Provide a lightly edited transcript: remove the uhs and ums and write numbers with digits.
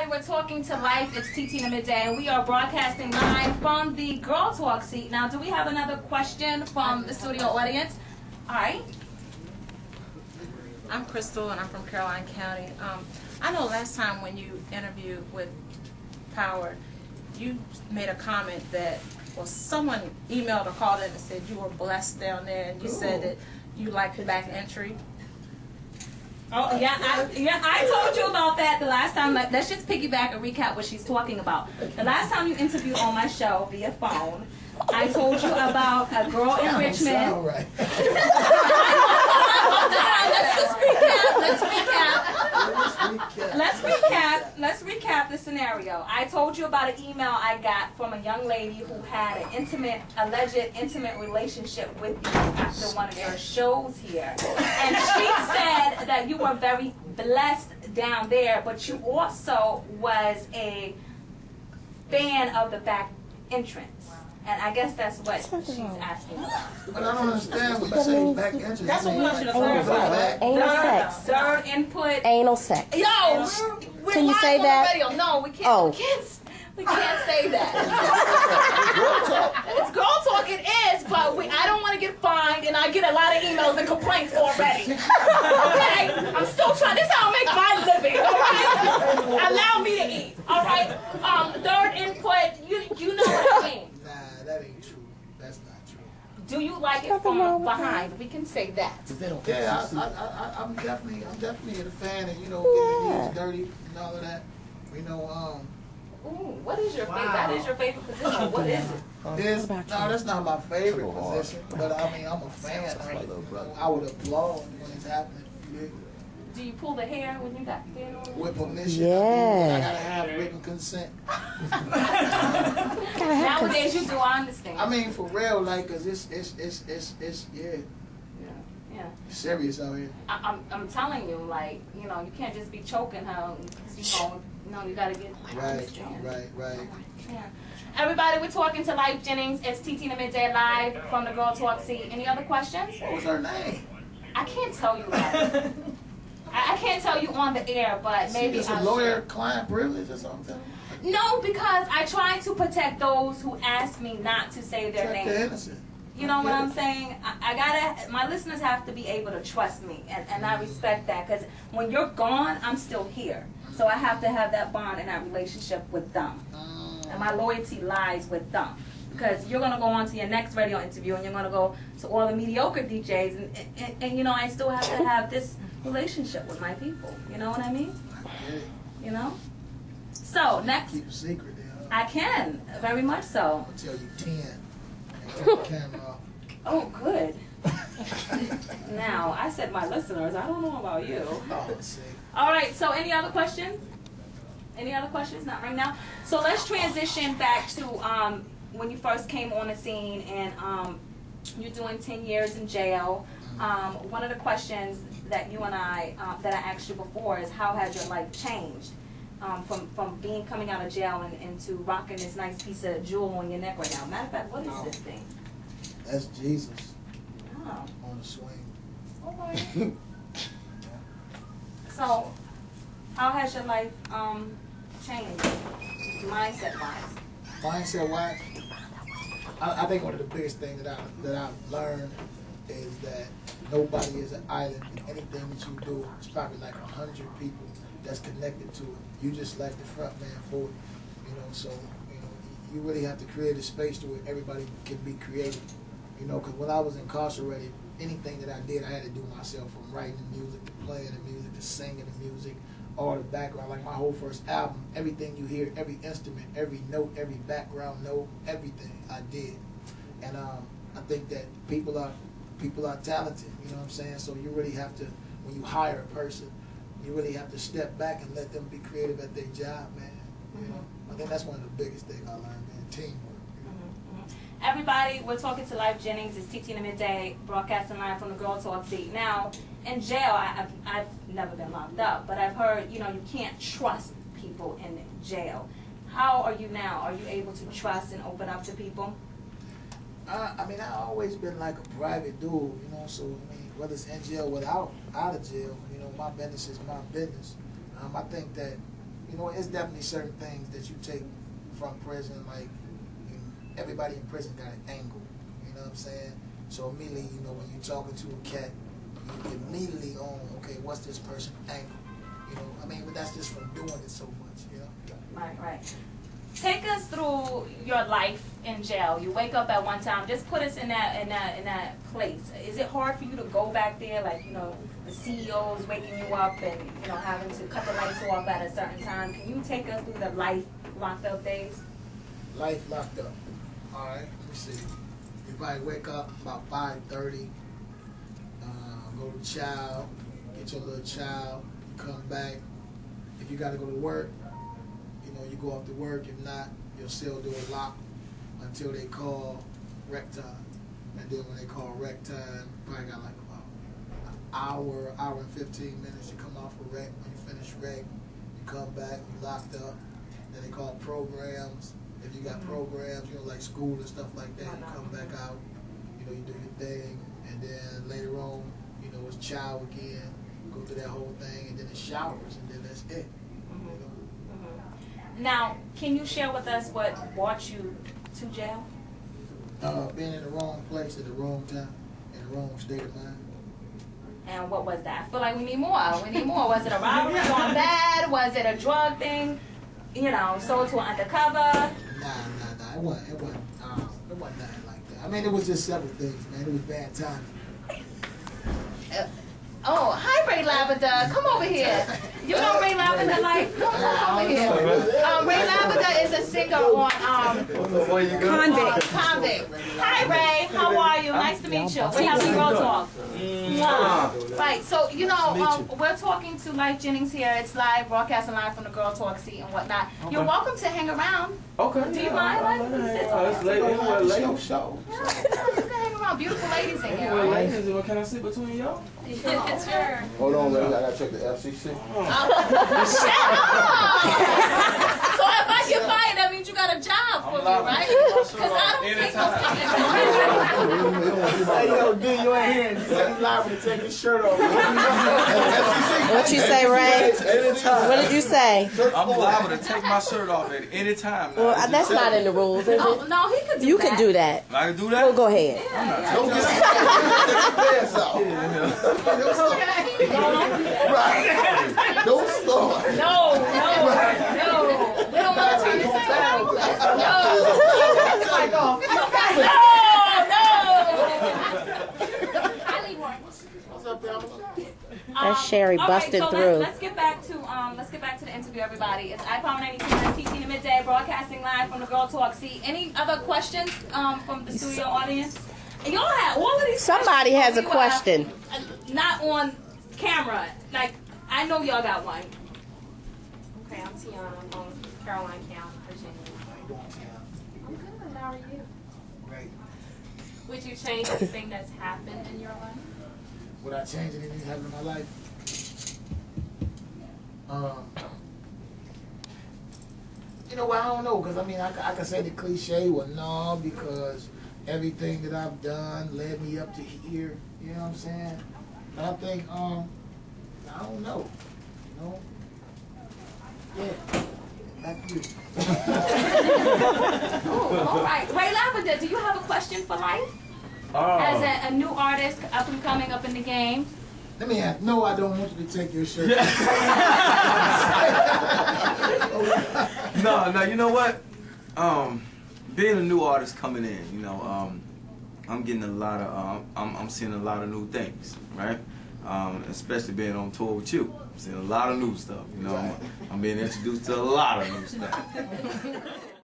everybody, we're talking to Lyfe. It's TT in the midday, and we are broadcasting live from the Girl Talk seat. Now, do we have another question from the studio audience? All right. I'm Crystal, and I'm from Caroline County. I know last time when you interviewed with Power, you made a comment that, well, someone emailed or called in and said you were blessed down there, and you said that you liked back entry. Oh, yeah, I told you about that the last time. Let's just piggyback and recap what she's talking about. The last time you interviewed on my show via phone, I told you about a girl in Richmond. Right. Let's recap the scenario. I told you about an email I got from a young lady who had an alleged intimate relationship with you after one of your shows here. And she said that you were very blessed down there, but you also was a fan of the back entrance. And I guess that's what she's asking about. But I don't understand what you say back entrance. That's what we want you to clarify. Anal sex. Third input. Anal sex. Yo, we're Can you live say on that? the radio. No, we can't. Oh. We can't say that. It's girl talk. It is, but I don't want to get fined, and I get a lot of emails and complaints already. Okay, I'm still trying. This is how I make my living. All right, allow me to eat. All right. Third input. You know what I mean. Nah, that ain't true. That's not true. Do you like it from behind? We can say that. Yeah, I'm definitely a fan, and getting your knees dirty and all of that. Ooh, what is your favorite? That is your favorite position. What is it? No, that's not my favorite position, but I mean, I'm a fan. I would applaud when it's happening. Yeah. Do you pull the hair when you got the hair on? With permission. Yeah. I gotta have written consent. Nowadays you do, I understand. I mean, for real, like, cause it's Yeah. serious out here. I'm telling you, like, you can't just be choking her. You gotta get Right. Yeah. Everybody, we're talking to Lyfe Jennings. It's TT in the midday live from the Girl Talk seat. Any other questions? What was her name? I can't tell you that. I can't tell you on the air, but maybe it's a lawyer-client privilege or something. No, because I try to protect those who ask me not to say their name. The innocent. You know what I'm saying? My listeners have to be able to trust me, and I respect that, because when you're gone, I'm still here. So I have to have that bond and that relationship with them. And my loyalty lies with them. Because you're going to go on to your next radio interview, and you're going to go to all the mediocre DJs, and I still have to have this relationship with my people. You know what I mean? I get it. So, next. Keep a secret there. I can, very much so. I'll tell you 10. And turn the camera off. Oh, good. Now, I said my listeners. I don't know about you. Oh, see. All right, so any other questions? Any other questions? Not right now. So let's transition back to when you first came on the scene, and you're doing 10 years in jail. One of the questions that you and that I asked you before is, how has your life changed from coming out of jail and into rocking this nice piece of jewel on your neck right now? Matter of fact, what is this thing? That's Jesus Oh. on the swing. Okay. So, how has your life changed, mindset-wise? Mindset-wise, I think one of the biggest things that I've learned is that nobody is an island. Anything that you do, it's probably like 100 people that's connected to it. You just like the front man for it. So you really have to create a space to where everybody can be creative. Because when I was incarcerated, anything that I did, I had to do myself, from writing the music, to playing the music, to singing the music, all the background. Like my whole first album, everything you hear, every instrument, every note, every background note, everything I did. And I think that people are talented, you know what I'm saying? So you really have to, when you hire a person, you really have to step back and let them be creative at their job, man. I think that's one of the biggest things I learned, man, teamwork. Everybody, we're talking to Lyfe Jennings. It's TT in the midday, broadcasting live from the Girl Talk seat. Now, in jail, I've never been locked up, but I've heard, you can't trust people in jail. How are you now? Are you able to trust and open up to people? I mean, I've always been like a private dude, so, I mean, whether it's in jail or out of jail, my business is my business. I think that, you know, it's definitely certain things that you take from prison. Like, everybody in prison got an angle. You know what I'm saying? So immediately, you know, when you're talking to a cat, you immediately on, okay, what's this person's angle? You know, I mean, but that's just from doing it so much, you know? Right. Take us through your life in jail. You wake up at one time. Just put us in that place. Is it hard for you to go back there? Like, you know, the CEO's waking you up and, you know, having to cut the lights off at a certain time. Can you take us through the life locked up days? Life locked up. All right, let me see. You probably wake up about 5:30. Go to chow, get your little chow, come back. If you got to go to work, you know, you go off to work. If not, your cell door lock until they call rec time. And then when they call rec time, you probably got like about an hour and 15 minutes. You come off of rec. When you finish rec, you come back, you locked up. Then they call programs. If you got programs, you know, like school and stuff like that, you come back out, you know, you do your thing, and then later on, you know, it's chow again, go through that whole thing, and then it's showers, and then that's it. You know? Now, can you share with us what brought you to jail? Being in the wrong place at the wrong time, in the wrong state of mind. And what was that? I feel like we need more. Was it a robbery gone bad? Was it a drug thing? You know, sold to an undercover? Nah. It wasn't nothing like that. I mean, it was just several things, man. It was bad timing. Oh, hi, Ray Lavender. Come over here. You know Ray Lavender, Lyfe? Come over here. Ray Lavender is a singer on Convict. Hi, Ray. How are you? Nice to meet you. We're having Girl Talk. Right. So, you know, we're talking to Lyfe Jennings here. It's live, broadcasting live from the Girl Talk seat and whatnot. Okay. You're welcome to hang around. Okay. Do you mind? It's late anyway. Show. You can hang around. Beautiful ladies in here. Ladies, can I sit between y'all? Sure. Hold on, man. I gotta check the FCC. Shut up! So if I get fired, that means you got a job for me, right? Because I don't think Hey, yo, D, you ain't hearing. He's liable to take his shirt off. What you say, Ray? What did you say? I'm liable to take my shirt off at any time. Well, that's not in the rules, is Oh, it? no, he could do You that. can do that. I can do that? Well, go ahead. Don't get pants out. Right. Don't start. No. We don't want to turn this around. That's Sherry busted through. Let's get back to the interview, everybody. It's iPower 92, that's TT in the midday, broadcasting live from the Girl Talk seat. Any other questions from the studio audience? And y'all have all of these. Somebody has a question. Not on camera. Like, I know y'all got one. Okay, I'm Tiana. I'm from Caroline County, Virginia. I'm good. How are you? Great. Would you change anything that's happened in your life? Would I change anything that happened in my life? You know what? I don't know, because I mean, I can say the cliche, well, no, because everything that I've done led me up to here. You know what I'm saying? But I think, I don't know. You know? Yeah. Back to you. Oh, all right. Ray Lavender, do you have a question for Lyfe? As a new artist, up and coming up in the game. Let me ask. No, I don't want you to take your shirt. No, you know what? Being a new artist coming in, you know, I'm getting a lot of, I'm seeing a lot of new things, right? Especially being on tour with you. I'm seeing a lot of new stuff, you know. I'm being introduced to a lot of new stuff.